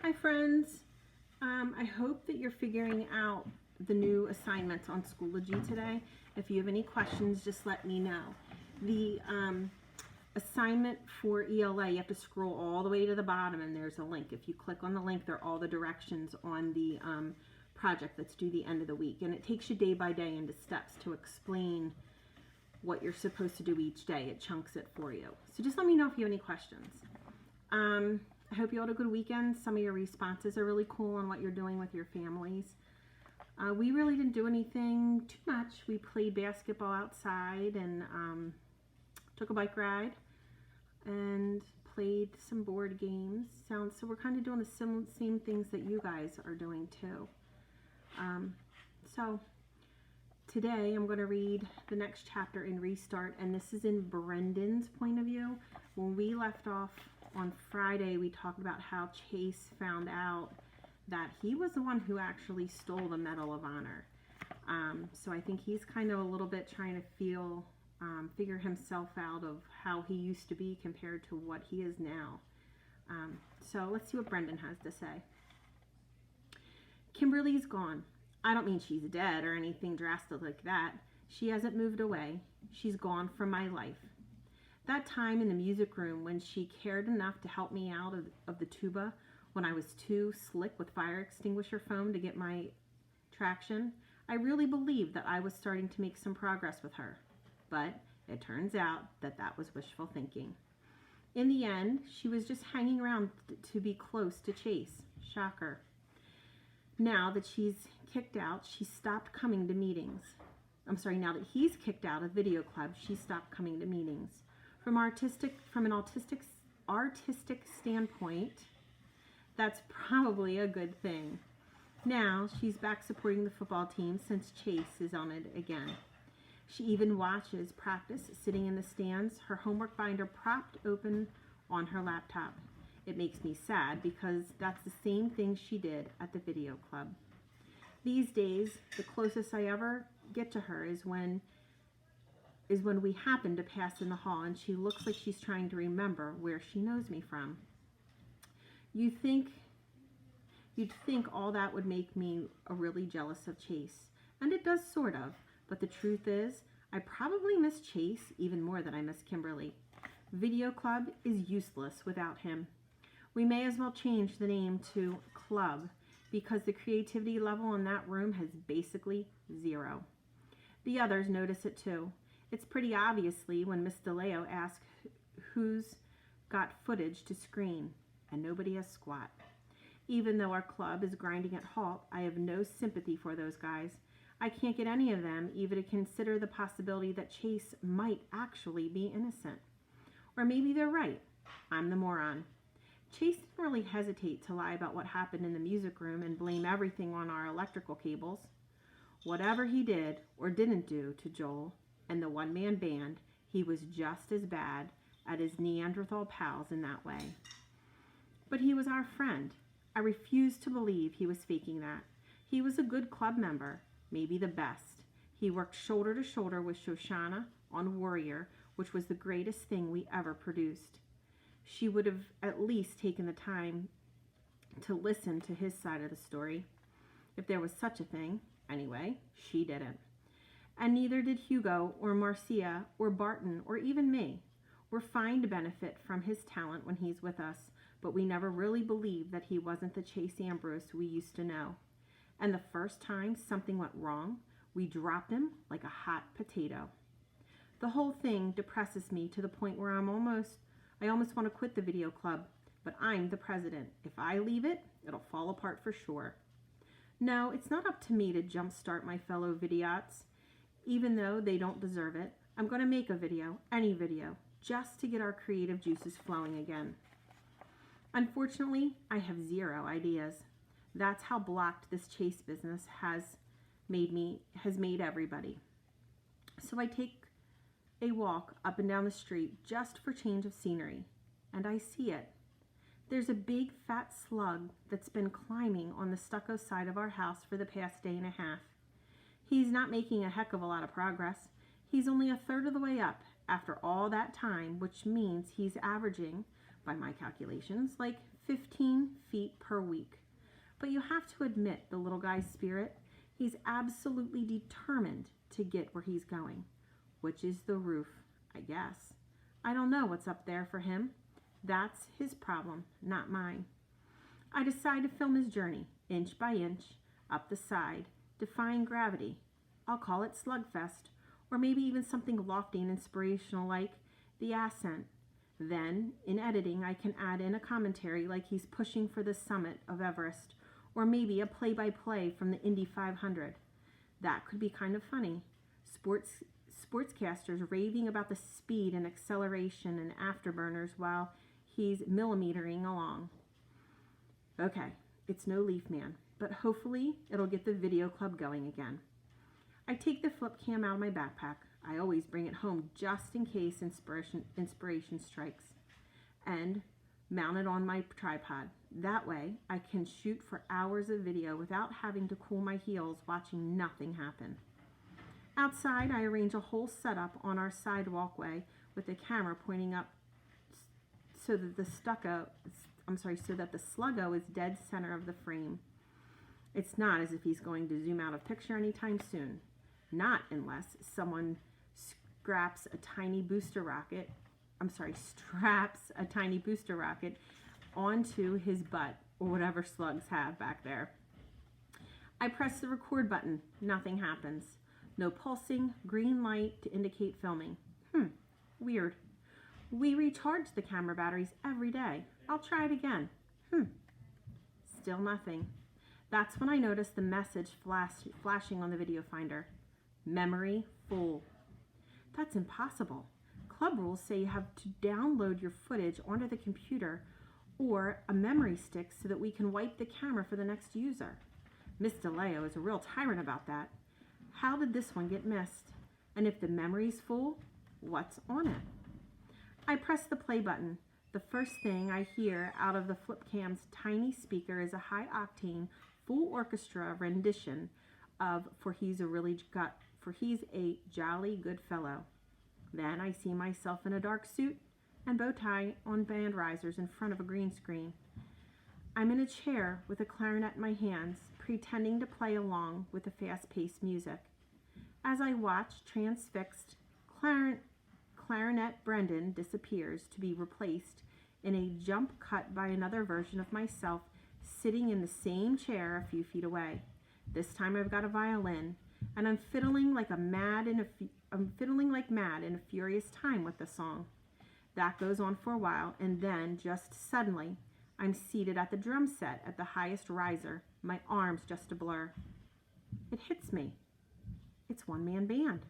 Hi friends, I hope that you're figuring out the new assignments on Schoology today. If you have any questions, just let me know. The assignment for ELA, you have to scroll all the way to the bottom and there's a link. If you click on the link, there are all the directions on the project that's due the end of the week. And it takes you day by day into steps to explain what you're supposed to do each day. It chunks it for you. So just let me know if you have any questions. I hope you all had a good weekend. Some of your responses are really cool on what you're doing with your families. We really didn't do anything too much. We played basketball outside and took a bike ride and played some board games. So we're kind of doing the same things that you guys are doing too. So today I'm going to read the next chapter in Restart, and this is in Brendan's point of view. When we left off on Friday, we talked about how Chase found out that he was the one who actually stole the Medal of Honor. So I think he's kind of a little bit trying to figure himself out of how he used to be compared to what he is now. So let's see what Brendan has to say. Kimberly's gone. I don't mean she's dead or anything drastic like that. She hasn't moved away. She's gone from my life. That time in the music room when she cared enough to help me out of the tuba when I was too slick with fire extinguisher foam to get my traction, I really believed that I was starting to make some progress with her. But it turns out that that was wishful thinking. In the end, she was just hanging around to be close to Chase. Shocker. Now that she's kicked out, she stopped coming to meetings. Now that he's kicked out of video club, she stopped coming to meetings. From an artistic standpoint, that's probably a good thing. Now she's back supporting the football team since Chase is on it again. She even watches practice sitting in the stands, her homework binder propped open on her laptop. It makes me sad because that's the same thing she did at the video club. These days, the closest I ever get to her is when we happen to pass in the hall and she looks like she's trying to remember where she knows me from. You'd think all that would make me really jealous of Chase, and it does sort of, but the truth is, I probably miss Chase even more than I miss Kimberly. Video club is useless without him. We may as well change the name to club because the creativity level in that room has basically zero. The others notice it too. It's pretty obviously when Miss DeLeo asks who's got footage to screen, and nobody has squat. Even though our club is grinding at halt, I have no sympathy for those guys. I can't get any of them even to consider the possibility that Chase might actually be innocent. Or maybe they're right. I'm the moron. Chase didn't really hesitate to lie about what happened in the music room and blame everything on our electrical cables. Whatever he did or didn't do to Joel and the one-man band, he was just as bad at his Neanderthal pals in that way. But he was our friend. I refused to believe he was faking that. He was a good club member, maybe the best. He worked shoulder to shoulder with Shoshana on Warrior, which was the greatest thing we ever produced. She would have at least taken the time to listen to his side of the story, if there was such a thing. Anyway, she didn't. And neither did Hugo or Marcia or Barton or even me. We're fine to benefit from his talent when he's with us, but we never really believed that he wasn't the Chase Ambrose we used to know. And the first time something went wrong, we dropped him like a hot potato. The whole thing depresses me to the point where I almost want to quit the video club, but I'm the president. If I leave it, it'll fall apart for sure. No, it's not up to me to jumpstart my fellow vidiots. Even though they don't deserve it, I'm going to make a video, any video, just to get our creative juices flowing again. Unfortunately, I have zero ideas. That's how blocked this Chase business has made everybody. So I take a walk up and down the street just for change of scenery, and I see it. There's a big fat slug that's been climbing on the stucco side of our house for the past day and a half. He's not making a heck of a lot of progress. He's only a third of the way up after all that time, which means he's averaging by my calculations, like 15 feet per week. But you have to admit the little guy's spirit. He's absolutely determined to get where he's going, which is the roof, I guess. I don't know what's up there for him. That's his problem, not mine. I decide to film his journey, inch by inch, up the side, defying gravity. I'll call it Slugfest, or maybe even something lofty and inspirational like The Ascent. Then, in editing, I can add in a commentary like he's pushing for the summit of Everest, or maybe a play-by-play from the Indy 500. That could be kind of funny. Sportscasters raving about the speed and acceleration and afterburners while he's millimetering along. Okay, it's no Leaf Man, but hopefully it'll get the video club going again. I take the flip cam out of my backpack. I always bring it home just in case inspiration strikes, and mount it on my tripod. That way I can shoot for hours of video without having to cool my heels watching nothing happen. Outside, I arrange a whole setup on our side walkway with the camera pointing up so that the sluggo is dead center of the frame. It's not as if he's going to zoom out a picture anytime soon. Not unless someone straps a tiny booster rocket onto his butt or whatever slugs have back there. I press the record button. Nothing happens. No pulsing, green light to indicate filming. Weird. We recharge the camera batteries every day. I'll try it again. Still nothing. That's when I notice the message flashing on the video finder. Memory full. That's impossible. Club rules say you have to download your footage onto the computer or a memory stick so that we can wipe the camera for the next user. Miss DeLeo is a real tyrant about that. How did this one get missed? And if the memory's full, what's on it? I press the play button. The first thing I hear out of the flip cam's tiny speaker is a high-octane, full orchestra rendition of For He's a Jolly Good Fellow. Then I see myself in a dark suit and bow tie on band risers in front of a green screen. I'm in a chair with a clarinet in my hands, pretending to play along with the fast-paced music. As I watch, transfixed, clarinet Brendan disappears to be replaced in a jump cut by another version of myself sitting in the same chair a few feet away. This time I've got a violin, and I'm fiddling like mad in a furious time with the song. That goes on for a while, and then just suddenly I'm seated at the drum set at the highest riser, my arms just a blur. It hits me. It's one-man band.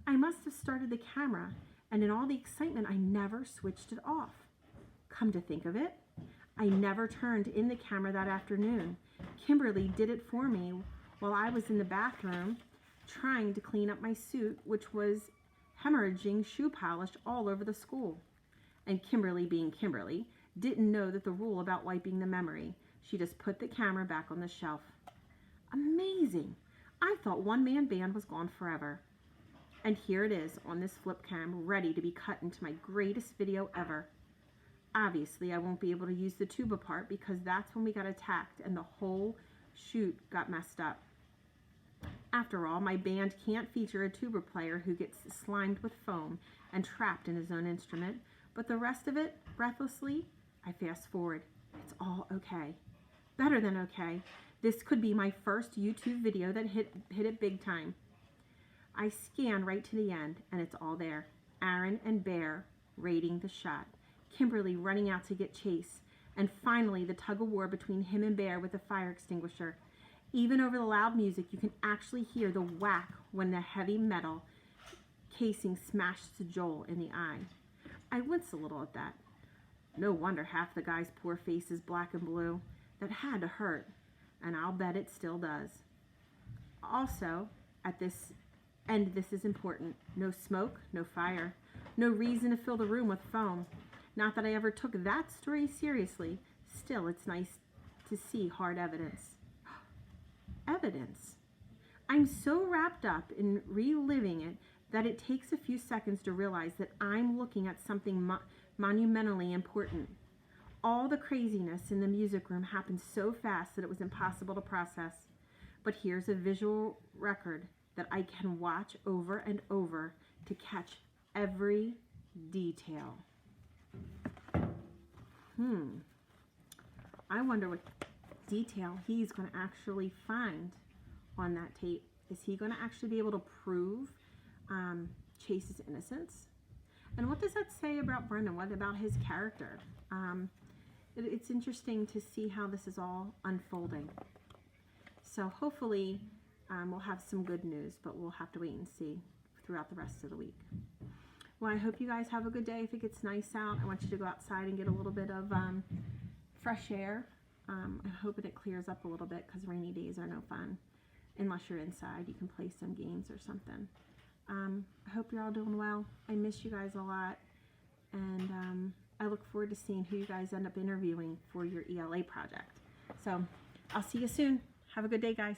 I must have started the camera, and in all the excitement I never switched it off. Come to think of it, I never turned in the camera that afternoon. Kimberly did it for me while I was in the bathroom trying to clean up my suit, which was hemorrhaging shoe polish all over the school. And Kimberly, being Kimberly, didn't know that the rule about wiping the memory. She just put the camera back on the shelf. Amazing! I thought one-man band was gone forever. And here it is on this flip cam, ready to be cut into my greatest video ever. Obviously, I won't be able to use the tuba part because that's when we got attacked and the whole shoot got messed up. After all, my band can't feature a tuba player who gets slimed with foam and trapped in his own instrument, but the rest of it, breathlessly, I fast forward. It's all okay. Better than okay. This could be my first YouTube video that hit it big time. I scan right to the end, and it's all there. Aaron and Bear raiding the shot. Kimberly running out to get Chase. And finally, the tug-of-war between him and Bear with a fire extinguisher. Even over the loud music, you can actually hear the whack when the heavy metal casing smashes Joel in the eye. I wince a little at that. No wonder half the guy's poor face is black and blue. That had to hurt, and I'll bet it still does. Also, at this end, this is important. No smoke, no fire. No reason to fill the room with foam. Not that I ever took that story seriously. Still, it's nice to see hard evidence. Evidence. I'm so wrapped up in reliving it that it takes a few seconds to realize that I'm looking at something monumentally important. All the craziness in the music room happened so fast that it was impossible to process. But here's a visual record that I can watch over and over to catch every detail. I wonder what detail he's going to actually find on that tape. Is he going to actually be able to prove Chase's innocence? And what does that say about Brendan? What about his character? It's interesting to see how this is all unfolding. So hopefully we'll have some good news, but we'll have to wait and see throughout the rest of the week. Well, I hope you guys have a good day. If it gets nice out, I want you to go outside and get a little bit of fresh air. I'm hoping it clears up a little bit because rainy days are no fun. Unless you're inside, you can play some games or something. I hope you're all doing well. I miss you guys a lot. And I look forward to seeing who you guys end up interviewing for your ELA project. So I'll see you soon. Have a good day, guys.